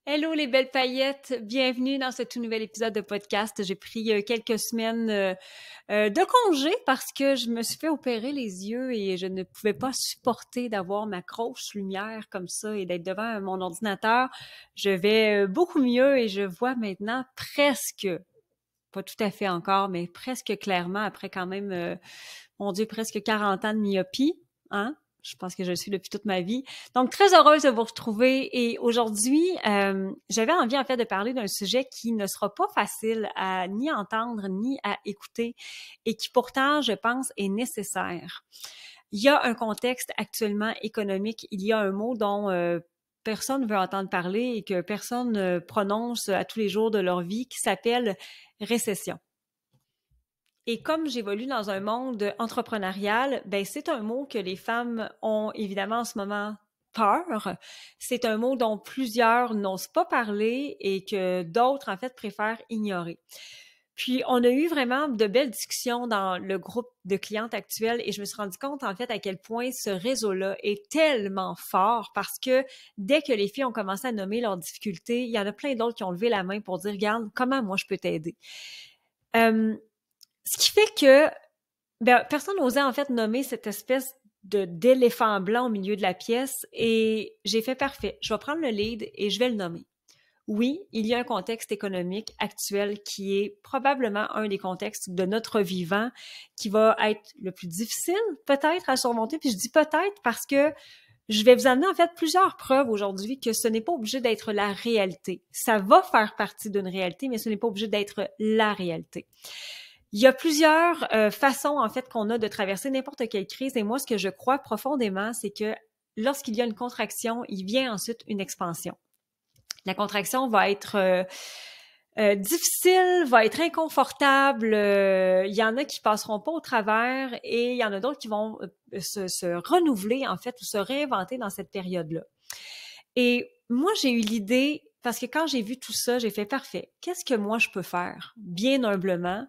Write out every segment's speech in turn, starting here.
Hello les belles paillettes, bienvenue dans ce tout nouvel épisode de podcast. J'ai pris quelques semaines de congé parce que je me suis fait opérer les yeux et je ne pouvais pas supporter d'avoir ma grosse lumière comme ça et d'être devant mon ordinateur. Je vais beaucoup mieux et je vois maintenant presque, pas tout à fait encore, mais presque clairement après quand même, mon Dieu, presque 40 ans de myopie, hein? Je pense que je le suis depuis toute ma vie. Donc, très heureuse de vous retrouver. Et aujourd'hui, j'avais envie, en fait, de parler d'un sujet qui ne sera pas facile à ni entendre, ni à écouter, et qui pourtant, je pense, est nécessaire. Il y a un contexte actuellement économique. Il y a un mot dont personne ne veut entendre parler et que personne ne prononce à tous les jours de leur vie, qui s'appelle récession. Et comme j'évolue dans un monde entrepreneurial, ben c'est un mot que les femmes ont évidemment en ce moment peur. C'est un mot dont plusieurs n'osent pas parler et que d'autres, en fait, préfèrent ignorer. Puis, on a eu vraiment de belles discussions dans le groupe de clientes actuelles et je me suis rendu compte, en fait, à quel point ce réseau-là est tellement fort parce que dès que les filles ont commencé à nommer leurs difficultés, il y en a plein d'autres qui ont levé la main pour dire, regarde, comment moi je peux t'aider? Ce qui fait que personne n'osait en fait nommer cette espèce d'éléphant blanc au milieu de la pièce et j'ai fait parfait. Je vais prendre le lead et je vais le nommer. Oui, il y a un contexte économique actuel qui est probablement un des contextes de notre vivant qui va être le plus difficile peut-être à surmonter. Puis je dis peut-être parce que je vais vous amener en fait plusieurs preuves aujourd'hui que ce n'est pas obligé d'être la réalité. Ça va faire partie d'une réalité, mais ce n'est pas obligé d'être la réalité. Il y a plusieurs façons, en fait, qu'on a de traverser n'importe quelle crise. Et moi, ce que je crois profondément, c'est que lorsqu'il y a une contraction, il vient ensuite une expansion. La contraction va être difficile, va être inconfortable. Il y en a qui passeront pas au travers et il y en a d'autres qui vont se renouveler, en fait, ou se réinventer dans cette période-là. Et moi, j'ai eu l'idée, parce que quand j'ai vu tout ça, j'ai fait parfait. Qu'est-ce que moi je peux faire? Bien humblement.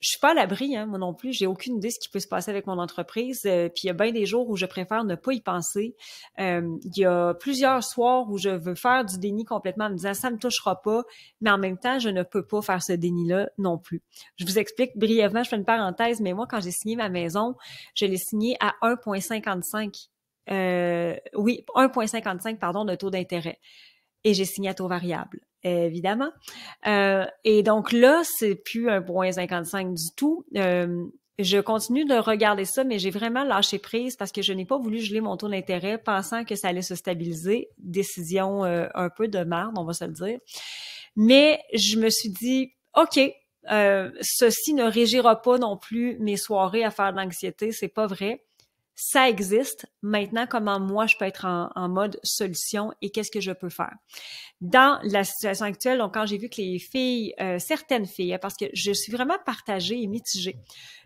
Je suis pas à l'abri, hein, moi non plus. J'ai aucune idée de ce qui peut se passer avec mon entreprise. Puis il y a bien des jours où je préfère ne pas y penser. Il y a plusieurs soirs où je veux faire du déni complètement en me disant ça me touchera pas, mais en même temps, je ne peux pas faire ce déni-là non plus. Je vous explique brièvement, je fais une parenthèse, mais moi, quand j'ai signé ma maison, je l'ai signé à 1,55. 1,55, pardon, de taux d'intérêt. Et j'ai signé à taux variable, évidemment. Et donc là, c'est plus 1,55 du tout. Je continue de regarder ça, mais j'ai vraiment lâché prise parce que je n'ai pas voulu geler mon taux d'intérêt pensant que ça allait se stabiliser. Décision un peu de merde, on va se le dire. Mais je me suis dit, OK, ceci ne régira pas non plus mes soirées à faire de l'anxiété, c'est pas vrai. Ça existe. Maintenant, comment moi, je peux être en mode solution et qu'est-ce que je peux faire? Dans la situation actuelle, donc quand j'ai vu que les filles, certaines filles, hein, parce que je suis vraiment partagée et mitigée,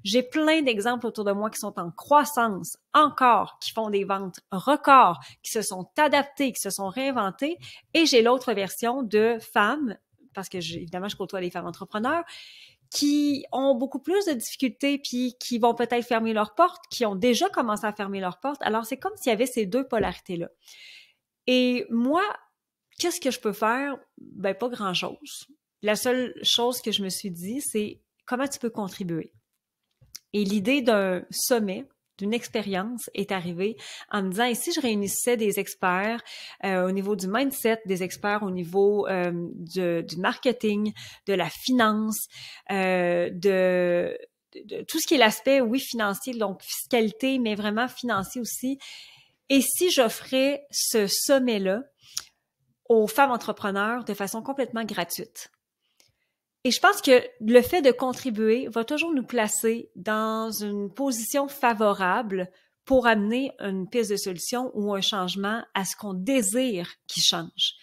j'ai plein d'exemples autour de moi qui sont en croissance encore, qui font des ventes records, qui se sont adaptées, qui se sont réinventées, et j'ai l'autre version de femmes, parce que évidemment, je côtoie des femmes entrepreneurs, qui ont beaucoup plus de difficultés puis qui vont peut-être fermer leurs portes, qui ont déjà commencé à fermer leurs portes. Alors, c'est comme s'il y avait ces deux polarités-là. Et moi, qu'est-ce que je peux faire? Ben, pas grand-chose. La seule chose que je me suis dit, c'est comment tu peux contribuer. Et l'idée d'un sommet, d'une expérience est arrivée en me disant, et si je réunissais des experts au niveau du mindset, des experts au niveau du marketing, de la finance, de tout ce qui est l'aspect, oui, financier, donc fiscalité, mais vraiment financier aussi. Et si j'offrais ce sommet-là aux femmes entrepreneurs de façon complètement gratuite? Et je pense que le fait de contribuer va toujours nous placer dans une position favorable pour amener une piste de solution ou un changement à ce qu'on désire qui change.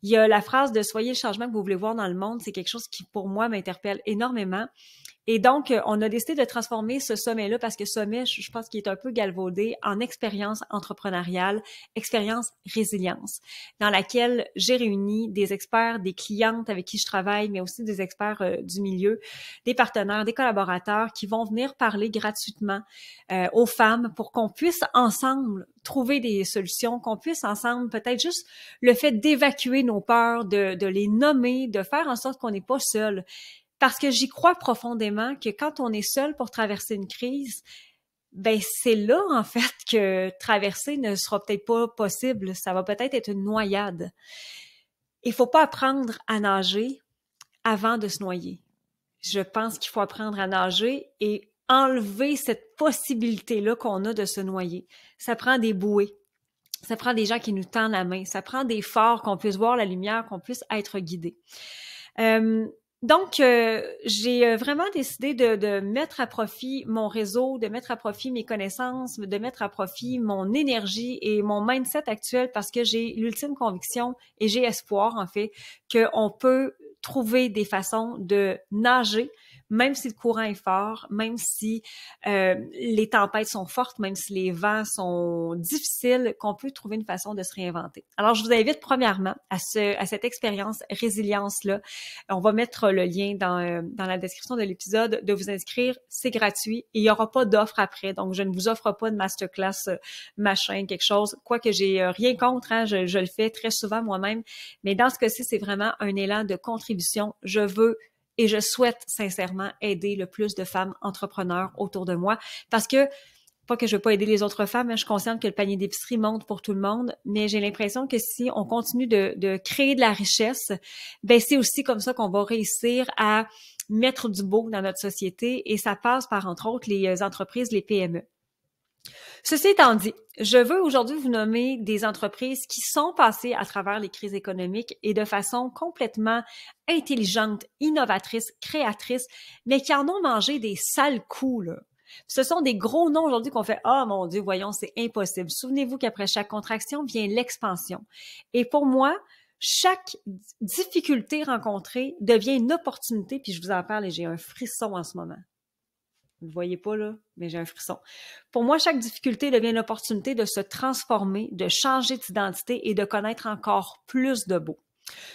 Il y a la phrase de « Soyez le changement que vous voulez voir dans le monde », c'est quelque chose qui, pour moi, m'interpelle énormément. Et donc, on a décidé de transformer ce sommet-là parce que sommet, je pense qu'il est un peu galvaudé en expérience entrepreneuriale, expérience résilience, dans laquelle j'ai réuni des experts, des clientes avec qui je travaille, mais aussi des experts du milieu, des partenaires, des collaborateurs qui vont venir parler gratuitement aux femmes pour qu'on puisse ensemble trouver des solutions, qu'on puisse ensemble peut-être juste le fait d'évacuer nos peurs, de les nommer, de faire en sorte qu'on n'est pas seul. Parce que j'y crois profondément que quand on est seul pour traverser une crise, ben c'est là en fait que traverser ne sera peut-être pas possible. Ça va peut-être être une noyade. Il faut pas apprendre à nager avant de se noyer. Je pense qu'il faut apprendre à nager et enlever cette possibilité-là qu'on a de se noyer. Ça prend des bouées. Ça prend des gens qui nous tendent la main. Ça prend des phares, qu'on puisse voir la lumière, qu'on puisse être guidé. Donc, j'ai vraiment décidé de mettre à profit mon réseau, de mettre à profit mes connaissances, de mettre à profit mon énergie et mon mindset actuel parce que j'ai l'ultime conviction et j'ai espoir, en fait, qu'on peut trouver des façons de nager, même si le courant est fort, même si les tempêtes sont fortes, même si les vents sont difficiles, qu'on peut trouver une façon de se réinventer. Alors, je vous invite premièrement à cette expérience résilience-là. On va mettre le lien dans la description de l'épisode, de vous inscrire. C'est gratuit et il n'y aura pas d'offre après. Donc, je ne vous offre pas de masterclass, machin, quelque chose. Quoique j'ai rien contre, hein, je le fais très souvent moi-même. Mais dans ce cas-ci, c'est vraiment un élan de contribution. Je veux et je souhaite sincèrement aider le plus de femmes entrepreneurs autour de moi parce que, pas que je veux pas aider les autres femmes, hein, je suis consciente que le panier d'épicerie monte pour tout le monde, mais j'ai l'impression que si on continue de créer de la richesse, ben c'est aussi comme ça qu'on va réussir à mettre du beau dans notre société et ça passe par, entre autres, les entreprises, les PME. Ceci étant dit, je veux aujourd'hui vous nommer des entreprises qui sont passées à travers les crises économiques et de façon complètement intelligente, innovatrice, créatrice, mais qui en ont mangé des sales coups, là. Ce sont des gros noms aujourd'hui qu'on fait « Ah, mon Dieu, voyons, c'est impossible ». Souvenez-vous qu'après chaque contraction vient l'expansion. Et pour moi, chaque difficulté rencontrée devient une opportunité, puis je vous en parle et j'ai un frisson en ce moment. Vous ne voyez pas, là, mais j'ai un frisson. Pour moi, chaque difficulté devient une opportunité de se transformer, de changer d'identité et de connaître encore plus de beau.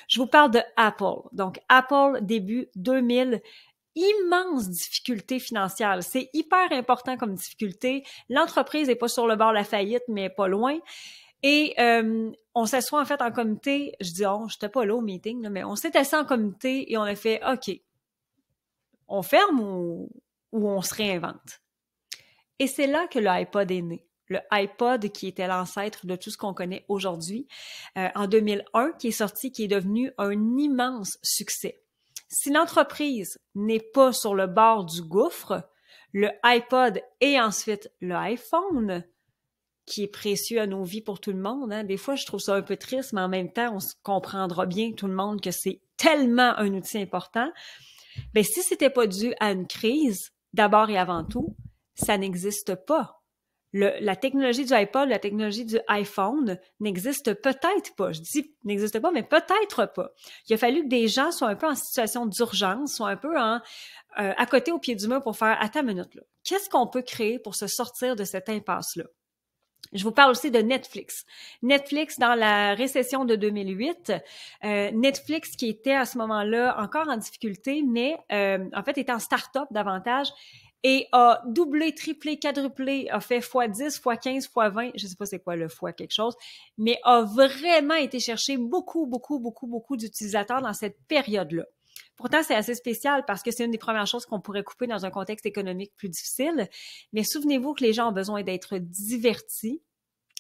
Je vous parle de Apple. Donc, Apple, début 2000, immense difficulté financière. C'est hyper important comme difficulté. L'entreprise n'est pas sur le bord de la faillite, mais pas loin. Et on s'assoit en fait en comité. Je dis « Oh, j'étais pas là au meeting, là, mais on s'est assis en comité et on a fait « OK, on ferme ou on se réinvente. » Et c'est là que le iPod est né. Le iPod qui était l'ancêtre de tout ce qu'on connaît aujourd'hui, en 2001, qui est sorti, qui est devenu un immense succès. Si l'entreprise n'est pas sur le bord du gouffre, le iPod et ensuite le iPhone, qui est précieux à nos vies pour tout le monde, hein. Des fois, je trouve ça un peu triste, mais en même temps, on se comprendra bien tout le monde que c'est tellement un outil important. Ben, si c'était pas dû à une crise, d'abord et avant tout, ça n'existe pas. La technologie du iPod, la technologie du iPhone n'existe peut-être pas. Je dis n'existe pas, mais peut-être pas. Il a fallu que des gens soient un peu en situation d'urgence, soient un peu à côté au pied du mur pour faire « Attends une minute, là. Qu'est-ce qu'on peut créer pour se sortir de cette impasse-là? » Je vous parle aussi de Netflix. Netflix, dans la récession de 2008, Netflix qui était à ce moment-là encore en difficulté, mais en fait était en start-up davantage et a doublé, triplé, quadruplé, a fait x10, x15, x20, je sais pas c'est quoi le fois quelque chose, mais a vraiment été chercher beaucoup d'utilisateurs dans cette période-là. Pourtant, c'est assez spécial parce que c'est une des premières choses qu'on pourrait couper dans un contexte économique plus difficile. Mais souvenez-vous que les gens ont besoin d'être divertis.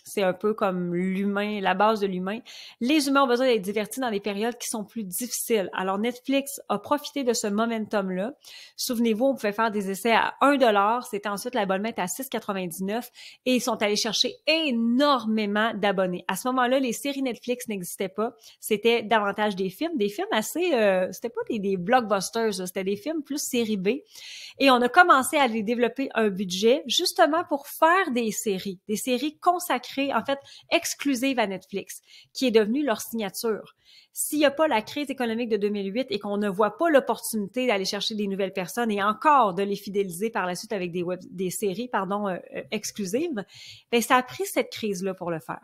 C'est un peu comme l'humain, la base de l'humain. Les humains ont besoin d'être divertis dans des périodes qui sont plus difficiles. Alors, Netflix a profité de ce momentum-là. Souvenez-vous, on pouvait faire des essais à 1$. C'était ensuite l'abonnement à 6,99$ et ils sont allés chercher énormément d'abonnés. À ce moment-là, les séries Netflix n'existaient pas. C'était davantage des films assez, c'était pas des blockbusters, là. C'était des films plus série B. Et on a commencé à aller développer un budget justement pour faire des séries consacrées créé, en fait, exclusive à Netflix, qui est devenue leur signature. S'il n'y a pas la crise économique de 2008 et qu'on ne voit pas l'opportunité d'aller chercher des nouvelles personnes et encore de les fidéliser par la suite avec des séries exclusives, ben ça a pris cette crise-là pour le faire.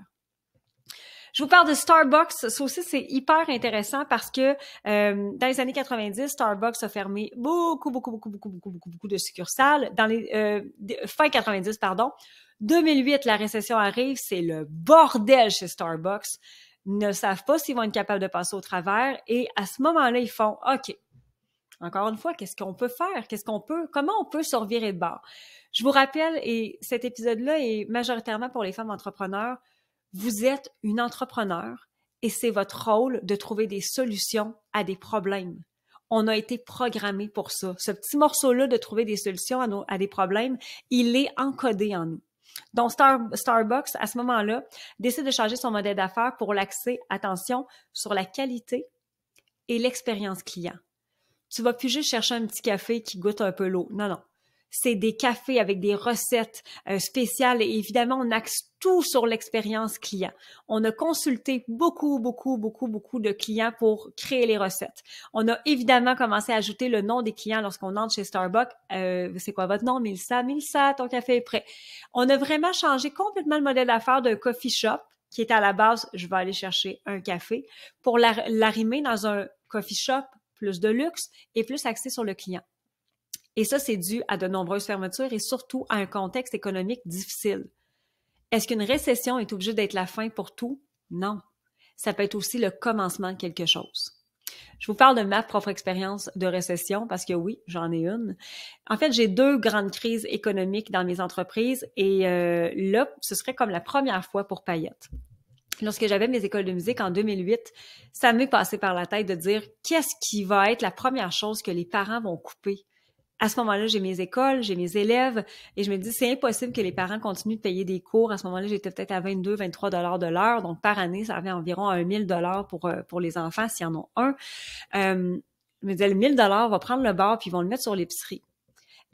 Je vous parle de Starbucks. Ça aussi, c'est hyper intéressant parce que dans les années 90, Starbucks a fermé beaucoup de succursales. Dans les fin 90, pardon. 2008, la récession arrive, c'est le bordel chez Starbucks. Ils ne savent pas s'ils vont être capables de passer au travers. Et à ce moment-là, ils font OK. Encore une fois, qu'est-ce qu'on peut faire? Comment on peut se revirer de bord? Je vous rappelle, et cet épisode-là est majoritairement pour les femmes entrepreneurs. Vous êtes une entrepreneur et c'est votre rôle de trouver des solutions à des problèmes. On a été programmé pour ça. Ce petit morceau-là de trouver des solutions à des problèmes, il est encodé en nous. Donc, Starbucks, à ce moment-là, décide de changer son modèle d'affaires pour l'axer, attention, sur la qualité et l'expérience client. Tu vas plus juste chercher un petit café qui goûte un peu l'eau. Non, non. C'est des cafés avec des recettes spéciales et évidemment, on axe tout sur l'expérience client. On a consulté beaucoup de clients pour créer les recettes. On a évidemment commencé à ajouter le nom des clients lorsqu'on entre chez Starbucks. C'est quoi votre nom? Milsa, ton café est prêt. On a vraiment changé complètement le modèle d'affaires d'un coffee shop qui est à la base, je vais aller chercher un café pour l'arrimer dans un coffee shop plus de luxe et plus axé sur le client. Et ça, c'est dû à de nombreuses fermetures et surtout à un contexte économique difficile. Est-ce qu'une récession est obligée d'être la fin pour tout? Non. Ça peut être aussi le commencement de quelque chose. Je vous parle de ma propre expérience de récession parce que oui, j'en ai une. En fait, j'ai 2 grandes crises économiques dans mes entreprises et là, ce serait comme la première fois pour Payette. Lorsque j'avais mes écoles de musique en 2008, ça m'est passé par la tête de dire qu'est-ce qui va être la première chose que les parents vont couper. À ce moment-là, j'ai mes écoles, j'ai mes élèves et je me dis c'est impossible que les parents continuent de payer des cours. À ce moment-là, j'étais peut-être à 22, 23 $ de l'heure. Donc, par année, ça avait environ 1 000 $ pour les enfants s'ils en ont un. Je me disais, le 1 000 $ va prendre le bord puis ils vont le mettre sur l'épicerie.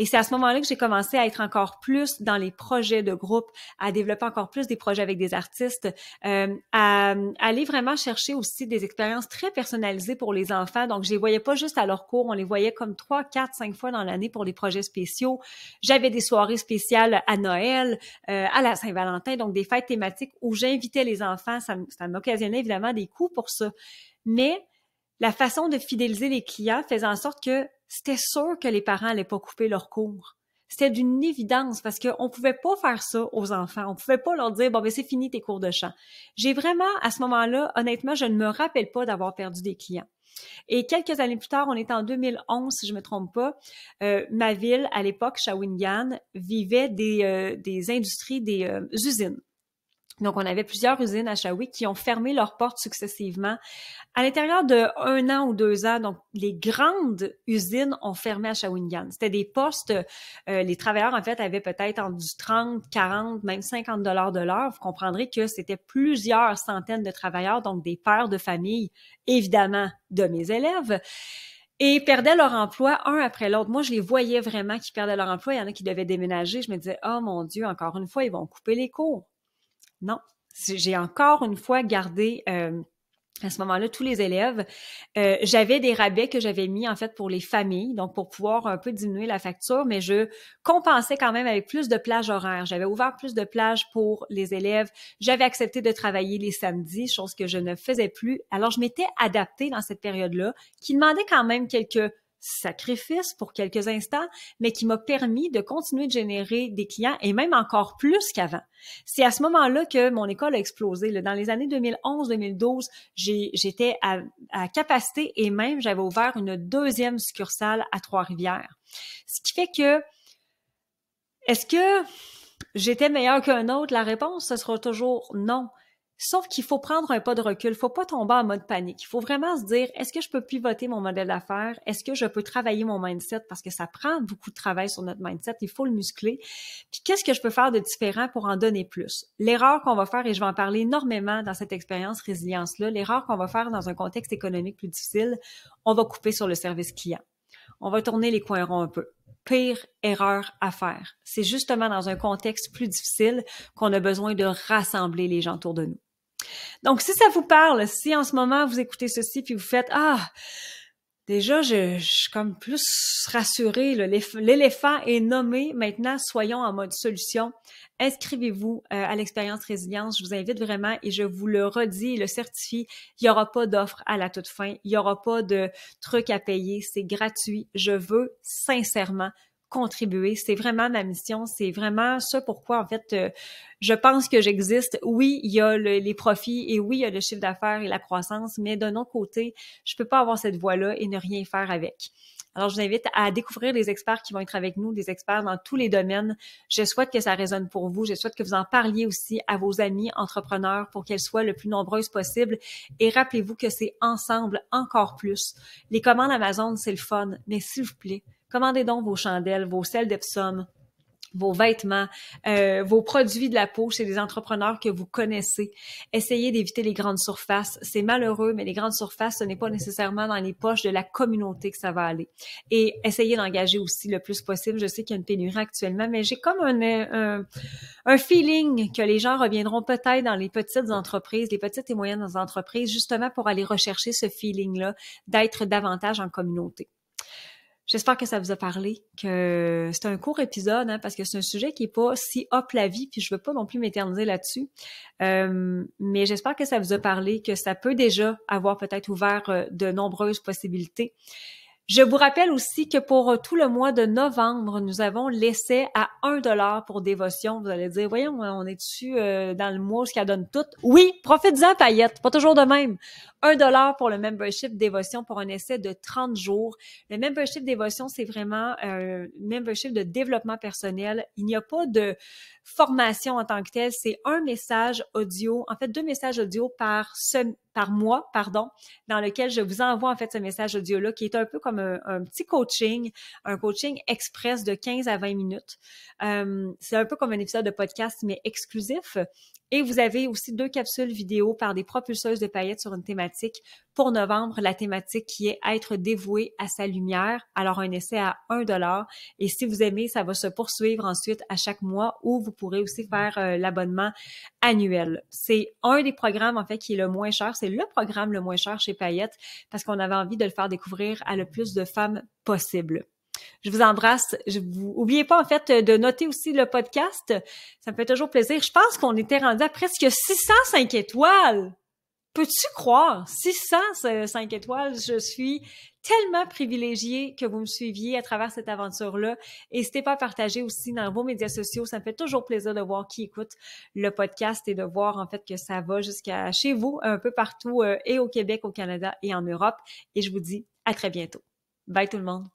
Et c'est à ce moment-là que j'ai commencé à être encore plus dans les projets de groupe, à développer encore plus des projets avec des artistes, à aller vraiment chercher aussi des expériences très personnalisées pour les enfants. Donc, je les voyais pas juste à leur cours, on les voyait comme 3, 4, 5 fois dans l'année pour des projets spéciaux. J'avais des soirées spéciales à Noël, à la Saint-Valentin, donc des fêtes thématiques où j'invitais les enfants. Ça m'occasionnait évidemment des coûts pour ça. Mais la façon de fidéliser les clients faisait en sorte que c'était sûr que les parents allaient pas couper leurs cours. C'était d'une évidence parce qu'on pouvait pas faire ça aux enfants. On pouvait pas leur dire, bon, ben, c'est fini tes cours de chant. J'ai vraiment, à ce moment-là, honnêtement, je ne me rappelle pas d'avoir perdu des clients. Et quelques années plus tard, on est en 2011, si je me trompe pas, ma ville, à l'époque, Shawinigan, vivait des industries, des usines. Donc, on avait plusieurs usines à Shawinigan qui ont fermé leurs portes successivement. À l'intérieur de 1 an ou 2 ans, donc les grandes usines ont fermé à Shawinigan. C'était des postes, les travailleurs en fait avaient peut-être entre du 30, 40, même 50 $ de l'heure. Vous comprendrez que c'était plusieurs centaines de travailleurs, donc des pères de famille, évidemment de mes élèves, et perdaient leur emploi un après l'autre. Moi, je les voyais vraiment qui perdaient leur emploi. Il y en a qui devaient déménager. Je me disais, oh mon Dieu, encore une fois, ils vont couper les cours. Non, j'ai encore une fois gardé à ce moment-là tous les élèves. J'avais des rabais que j'avais mis en fait pour les familles, donc pour pouvoir un peu diminuer la facture, mais je compensais quand même avec plus de plages horaires. J'avais ouvert plus de plages pour les élèves. J'avais accepté de travailler les samedis, chose que je ne faisais plus. Alors, je m'étais adaptée dans cette période-là, qui demandait quand même quelques sacrifice pour quelques instants, mais qui m'a permis de continuer de générer des clients et même encore plus qu'avant. C'est à ce moment-là que mon école a explosé. Là. Dans les années 2011-2012, j'étais à capacité et même j'avais ouvert une 2e succursale à Trois-Rivières. Ce qui fait que, est-ce que j'étais meilleure qu'un autre? La réponse, ce sera toujours non. Sauf qu'il faut prendre un pas de recul. Il faut pas tomber en mode panique. Il faut vraiment se dire, est-ce que je peux pivoter mon modèle d'affaires? Est-ce que je peux travailler mon mindset? Parce que ça prend beaucoup de travail sur notre mindset. Il faut le muscler. Puis, qu'est-ce que je peux faire de différent pour en donner plus? L'erreur qu'on va faire, et je vais en parler énormément dans cette expérience résilience-là, l'erreur qu'on va faire dans un contexte économique plus difficile, on va couper sur le service client. On va tourner les coins ronds un peu. pire erreur à faire. C'est justement dans un contexte plus difficile qu'on a besoin de rassembler les gens autour de nous. Donc, si ça vous parle, si en ce moment vous écoutez ceci puis vous faites « Ah, déjà, je suis comme plus rassurée, l'éléphant est nommé, maintenant soyons en mode solution ». Inscrivez-vous à l'expérience résilience, je vous invite vraiment et je vous le redis et le certifie, il n'y aura pas d'offre à la toute fin, il n'y aura pas de truc à payer, c'est gratuit, je veux sincèrement contribuer, c'est vraiment ma mission, c'est vraiment ça pourquoi en fait je pense que j'existe. Oui, il y a les profits et oui, il y a le chiffre d'affaires et la croissance, mais d'un autre côté, je peux pas avoir cette voie-là et ne rien faire avec. Alors, je vous invite à découvrir les experts qui vont être avec nous, des experts dans tous les domaines. Je souhaite que ça résonne pour vous. Je souhaite que vous en parliez aussi à vos amis entrepreneurs pour qu'elles soient le plus nombreuses possible. Et rappelez-vous que c'est ensemble encore plus. Les commandes Amazon, c'est le fun, mais s'il vous plaît, commandez donc vos chandelles, vos sels d'Epsom, vos vêtements, vos produits de la peau chez des entrepreneurs que vous connaissez. Essayez d'éviter les grandes surfaces. C'est malheureux, mais les grandes surfaces, ce n'est pas nécessairement dans les poches de la communauté que ça va aller. Et essayez d'engager aussi le plus possible. Je sais qu'il y a une pénurie actuellement, mais j'ai comme un feeling que les gens reviendront peut-être dans les petites entreprises, les petites et moyennes entreprises, justement pour aller rechercher ce feeling-là d'être davantage en communauté. J'espère que ça vous a parlé, que c'est un court épisode, hein, parce que c'est un sujet qui est pas si hop la vie, puis je veux pas non plus m'éterniser là-dessus. Mais j'espère que ça vous a parlé, que ça peut déjà avoir peut-être ouvert de nombreuses possibilités. Je vous rappelle aussi que pour tout le mois de novembre, nous avons l'essai à 1$ pour dévotion. Vous allez dire, voyons, on est dessus dans le mois, ce qu'elle donne tout. Oui, profitez-en, paillettes, pas toujours de même. 1$ pour le membership dévotion pour un essai de 30 jours. Le membership dévotion, c'est vraiment un membership de développement personnel. Il n'y a pas de formation en tant que telle, c'est un message audio, en fait 2 messages audio par mois, dans lequel je vous envoie en fait ce message audio-là qui est un peu comme un petit coaching, un coaching express de 15 à 20 minutes. C'est un peu comme un épisode de podcast, mais exclusif. Et vous avez aussi 2 capsules vidéo par des propulseuses de paillettes sur une thématique. Pour novembre, la thématique qui est être dévoué à sa lumière. Alors, un essai à 1$. Et si vous aimez, ça va se poursuivre ensuite à chaque mois ou vous pourrez aussi faire l'abonnement annuel. C'est un des programmes, en fait, qui est le moins cher. C'est le programme le moins cher chez Paillettes parce qu'on avait envie de le faire découvrir à le plus de femmes possible. Je vous embrasse. Oubliez pas, en fait, de noter aussi le podcast. Ça me fait toujours plaisir. Je pense qu'on était rendu à presque 605 étoiles. Peux-tu croire? 605 étoiles. Je suis tellement privilégiée que vous me suiviez à travers cette aventure-là. N'hésitez pas à partager aussi dans vos médias sociaux. Ça me fait toujours plaisir de voir qui écoute le podcast et de voir, en fait, que ça va jusqu'à chez vous, un peu partout, et au Québec, au Canada et en Europe. Et je vous dis à très bientôt. Bye tout le monde.